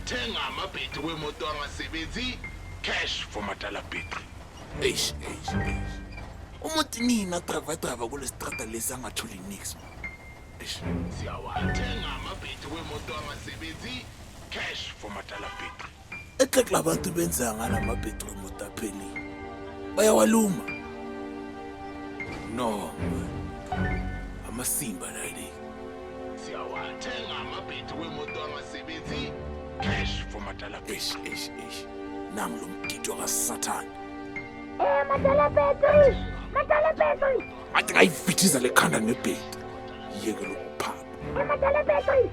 Thenga amabhetri wemoto angasebenzi, cash for Matala Petri. Eish. Umuntu nina driver kule strata lesi angatholi nix man. Eish. Siyawathenga amabhetri wemoto angasebenzi, cash for Matala Petri. Eklek labantu benza ngalamabhetri wemoto apheli. Bayawaluma. No man. Amasimba lady. Siyawathenga amabhetri wemoto angasebenzi, cash for Matala Petri. Eish. Nangu lo mdito kaSathane. Matala Petri! Athi ngayivithiza lekhanda nebhetri. Yeke lokuphapha. Matala Petri!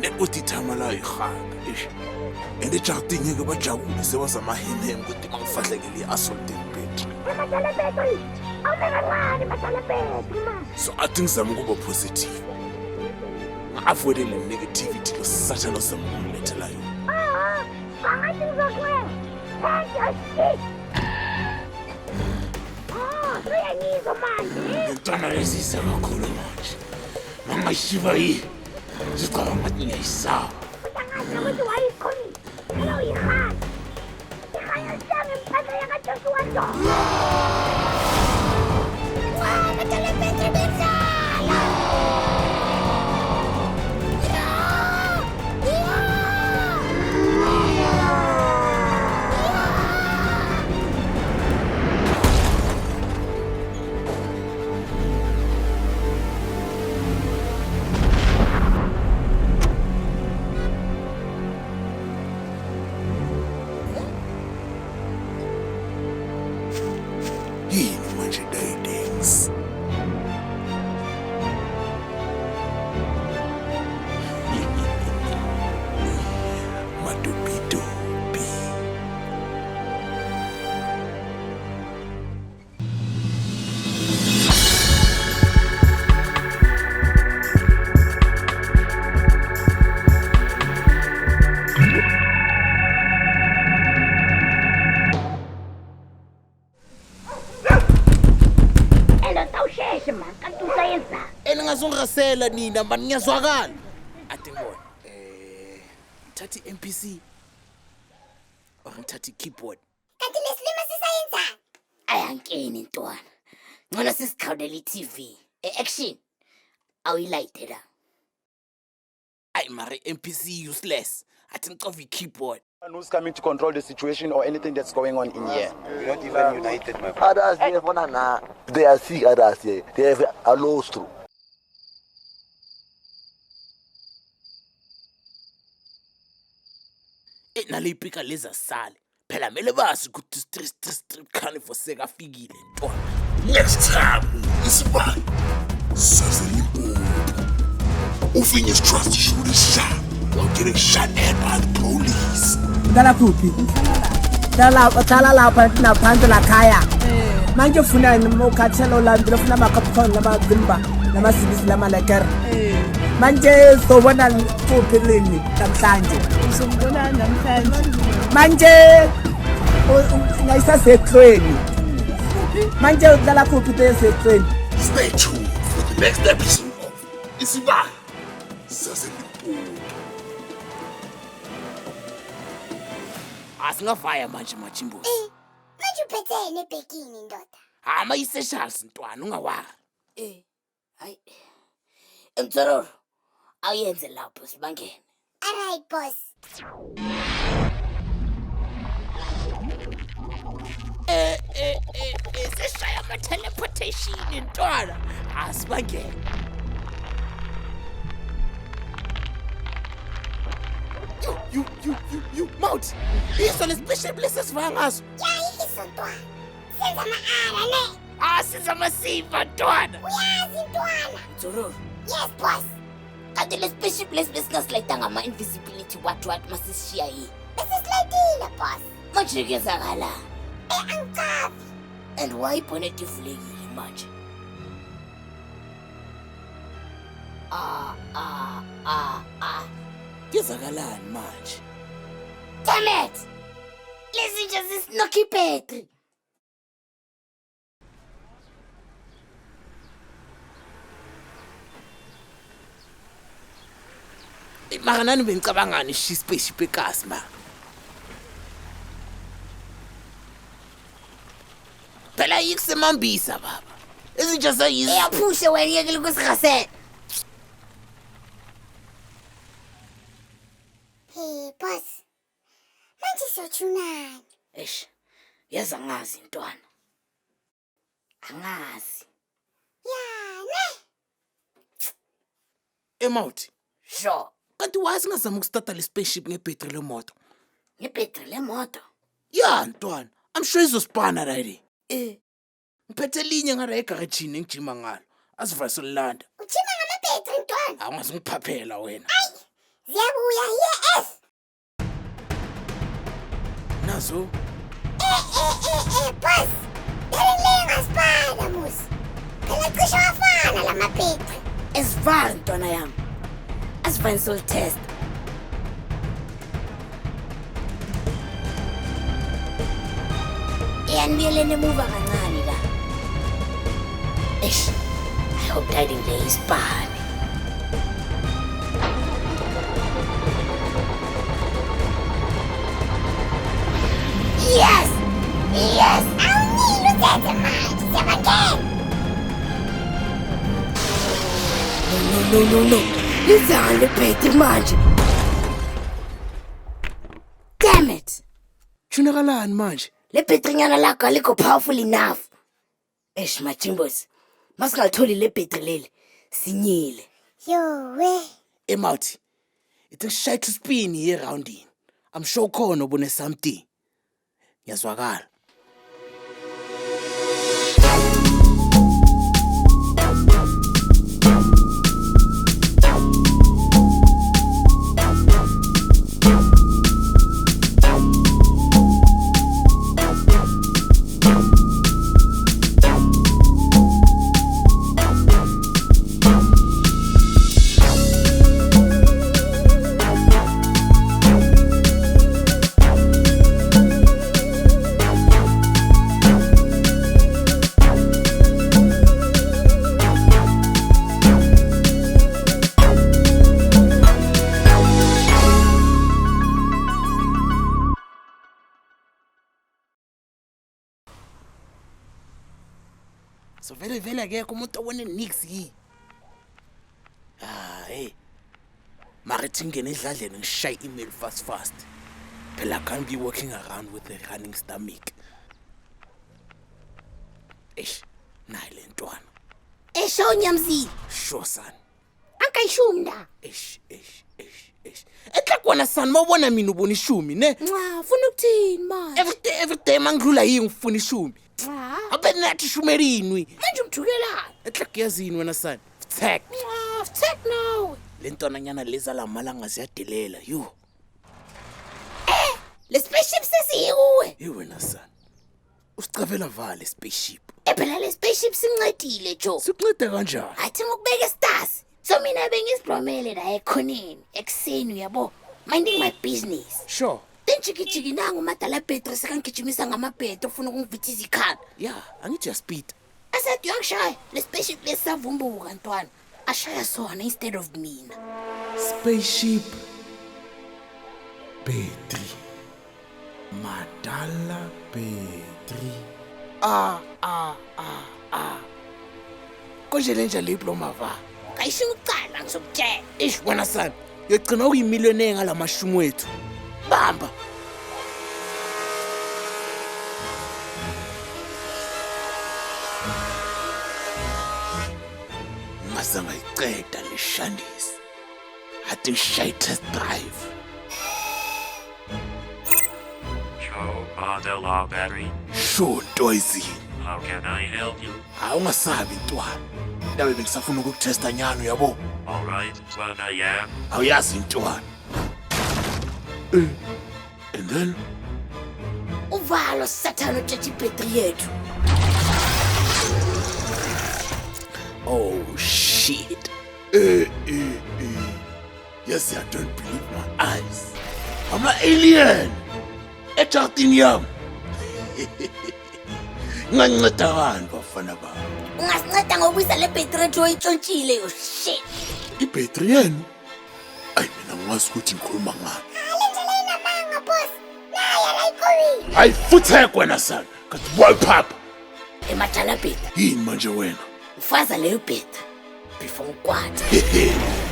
Nekuthi ithama la ihanga. Eish. Ende jardin ngeke bajabule sebazamahenhem ukuthi bangifahlekele i-assaulting Petri. Matala Petri! Awunakancane Matala Petri man! So athi ngizama ukuba positive. Nga-avoide le negativity loSathane ozama ukumlethela yona. Angathi ngizokwenza! Thank you, shit! Uyangizwa manje! Lentwana lesisa kakhulu manje. Mangayishiva yi. Zicabanga ngathi ngiyayisaba. Utangazi ukuthi wayikhonile! Hello, ihana! Ihana siyanga impahla yakaJoshua Ndlovu! Wow, Matala Petri benzala! Yini manje daydings? Madobidobi. Man, kanti usayenza Ningazongigasela nina mani ngiyazwakala. Athi ngibona. Ngithatha i-MPC. Or ngithatha i-keyboard. kanti lesilima sisayenzani ayankeni ntwana ngcono sisikhawulela i-TV action awuyilayithe la Ay mari MPC useless. Athi ngicova i-keyboard. Who's coming to control the situation or anything that's going on in here? We're not even united, my friend. Others they they are sick, others they have a low stroke. Nalipika leza sale. Phela mele bazi ukuthi strip carnival sekafikile ntwana. Next time, isibani. Sazelimpopo. Ufinye's trust shoot his shot while getting shot at by the police. Dala kuphi? Dala lapha naphansi lakhaya. Manje ufuna ukhathelo lami lofuna ama-popcorn namagimba namasibisi lamalekere. Manje sobona kuphi lini namhlanje? Uzombona namhlanje. Manje nayisasetreni. Manje udlala kuphi tesetreni? Stay tuned for the next episode of Isibani. Sazelimpopo. Asingavaya manje machimbozi. manje uphethene ebhekini ndoda Hama yiseshals ntwana ungawari. hayi emtsororo awuyenze lapho sibangene alright boss Seshaya ama-teleportation ntwana. Asibangene. You mount. Yiso le-special places vaya ngazo. yayiso ntwana senza ama-ara ne Senza amasimba ntwana. uyazi ntwana Mtsororo. yes boss kanti le-special place besingasileyitanga ama-invisibility what masisishiya yini besisilayitile boss manje kuyenzakala angikazi And why ibhonethi ivulekile manje? Kuyenzakalani manje? damn it lezi nje zisinokha ibhetri mara nani bengicabangani spaceship egas ma. Phela yikusemambisa baba. Ezinja sayizo. Eyaphushe wena yekele ukusigasela. Hey boss. Manje sothunani? Eish. Yaza ngazi intwana. Angazi. Ya, ne? Emauthi. Sure. Kanti wazi ngazama ukustata le spaceship ngebhetri lemoto. Ngebhetri lemoto. Ya ntwana, I'm sure izospana right. Ngiphethe linye ngara egaragini engijima ngalo. Asivase landa. Ujima ngamabhetri ntwana? Awungazingiphaphela wena. Ziyabuya yes. Nazo. Boss. Lenga spana musi. Phela cishe wafana lamabhetri. Esivale ntwana yami. Asivale soul test. Yanibiyelene emuva kancane la. Eish. I hope I didn't lay ispane. Yes. Yes. Awunilo tete manje. Siyabangena. No. Lizange lebhetri manje. Damn it. Chunakalani manje? Le bhetri nyana lakho alikho powerful enough. Eish machimbos. Masingatholi le bhetri leli. Sinyile. Yo we. Emauthi. It's a shite to spin here around in. I'm sure khona ubone something. Ngiyazwakala. So vele akekho umuntu obone nix yi. Hey. Mara thingene edladleni ngishaye email fast. Phela I can't be walking around with a running stomach. Eish, nayi le ntwana. Esho nyamzini. Sure son. Angayishumda. Eish. Etlakwana son mawubona mina ubona ishumi ne? Nca, ufuna ukuthini manje? Every day mangidlula yini ngifuna ishumi. Nca, Abe nathi shumerinwi. manje umjukelana. Etlakuyazini wena son. Tech. Nca, take now. Le ntwana nyana leza la malanga ziyadelela yo. Le spaceship sesiyikuwe. Hey wena son. Usicavela vale spaceship. Phela le spaceship sincedile Jo. Sikuncede kanjani? Athi ngokubeka stars. So mina bengisibhlomele la ekhoneni, ekseni uyabo. Minding my business. Sure. Tenjikijiki nangu madala bhetri sekangijimisa ngamabhetri ufuna ukungivithiza ikhanda. Yeah, angithi speed. Asathi uyangishaya, le spaceship lesavumbuka ntwana. Ashaya sona instead of mina. Spaceship. Battery. Madala battery. Konje lenja diploma va. Kayishinga ucala ngisokutshela. Ish wena son. Yegcina uyimillionaire ngalamashumu wethu. Bamba. Masanga iceda leshandisi. Athi shay test drive. Joe Mandela battery. Sure, Doisy. How can I help you? Awungasabi ntwana. Nawe bengisafuna ukutesta nyano yabo. All right, well I am. Awuyazi ntwana. And then Uvalo sathana utshethe ibhetri yethu. Oh shit. Yes, I don't believe my eyes. I'm an alien. Ejardini yami. Nganceda bani bafana bami? Ungasinceda ngokubuyisa le bhetri yethu oyitshontshile yo shit. Ibhetri yenu? Ayi mina angazi ukuthi ngikhuluma ngani. Le ndlela inamanga boss. Naye la ikhowini. Hayi futhi wena sana. Kanti boy papa. Emathala bheda. Yini manje wena? Ufaza leyo bheda. Before ukwatha.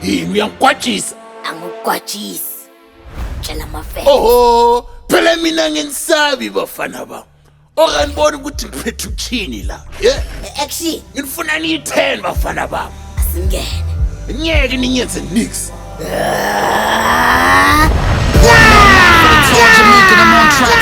Yini uyangikwatshisa? Angikwatshisi. Tshela amafele. Oho, phela mina nginisabi bafana bami. Okanibona ukuthi ngiphethe uthini la. Yeah. Action. Ngifuna niyi-10 bafana bami. Asingene. Ngeke ninyenze nix. Jamaican, I'm on track